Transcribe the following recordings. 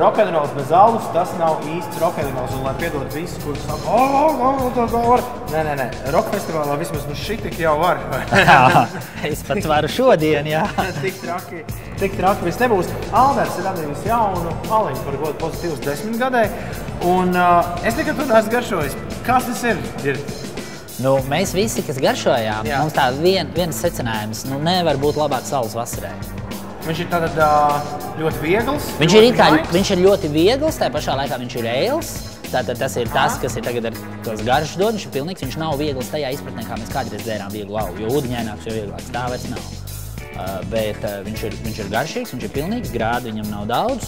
rokenrols bez alus, tas nav īsts rokenrols, un lai piedod visus, kurus saka, nē, rokfestivālā vismaz šitik jau var. Es pat varu šodien, jā. Tik traki viss nebūs. Alders ir radījis jaunu maliņu par godu pozitīvas 10 gadē, un es nekad to neesmu garšojis. Kas tas ir? Nu, mēs visi, kas garšojām, mums tā viens secinājums, nu nevar būt labāks alus vasarai. Viņš ir tātad ļoti viegls. Viņš ir ļoti viegls, tā pašā laikā viņš ir ēls. Tātad tas ir tas, kas ir tagad ar tos garšas dod, viņš ir pilnīgs, viņš nav viegls tajā izpratnē, kā mēs kādreiz dzērām vieglu alu, jo ūdeņaināks jau vieglāks, tā vairs nav. Bet viņš ir garšīgs, viņš ir pilnīgs, grādu viņam nav daudz,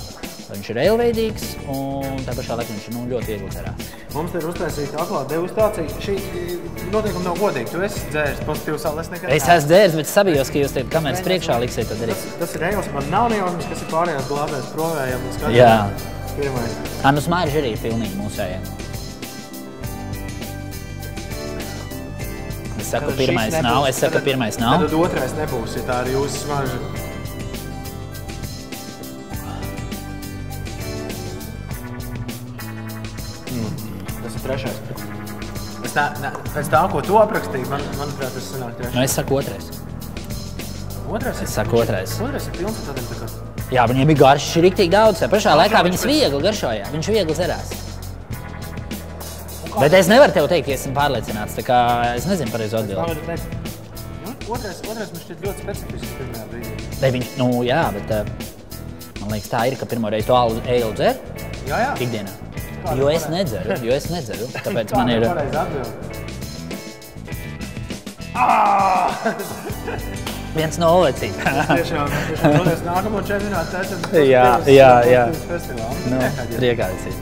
viņš ir ēlveidīgs un tā pašā laikā viņš ir ļoti viegli dzerās. Mums ir uztaisīta atklāta degustācija. Šī noteikumi nav godīgi. Tu esi dzēris pozitīvu salu, es nekad. Es esmu dzēris, bet sabijos, ka jūs tagad kameras priekšā liksiet to darīt. Tas ir ejos, man nav nejaunums, kas ir pārējās glābēs provējam un skatījām. Jā. Pirmais. Nu smārži arī pilnīgi mūsējiem. Es saku, pirmais nav. Tad otrais nebūs, ja tā ir jūsu smarža. Tas ir trešais. Pēc tā, ko tu aprakstīji, manuprāt, tas sanāk trešais. Nu, es saku otrais. Otrais? Es saku otrais. Otrais ir pilns ar tādiem tā kā... Jā, viņiem ir garšas riktīgi daudz. Pašā laikā viņas viegli garšojā. Viņš viegli dzerās. Bet es nevaru tev teikt, ka esmu pārliecināts, tā kā es nezinu pareizo atbildi. Otrais man šķiet ļoti specifisks pirmajā brīdī. Nu jā, bet man liekas tā ir, ka pirmo reizi tu ēlu dzer ikdienā. Jo es nedzeru, tāpēc man ir... Kāda pareiza atbildi? 1-0 vecīt. Tiešām, dodies nākamo čempionātu taisam. Jā. Festivālu. Priekā vecīt.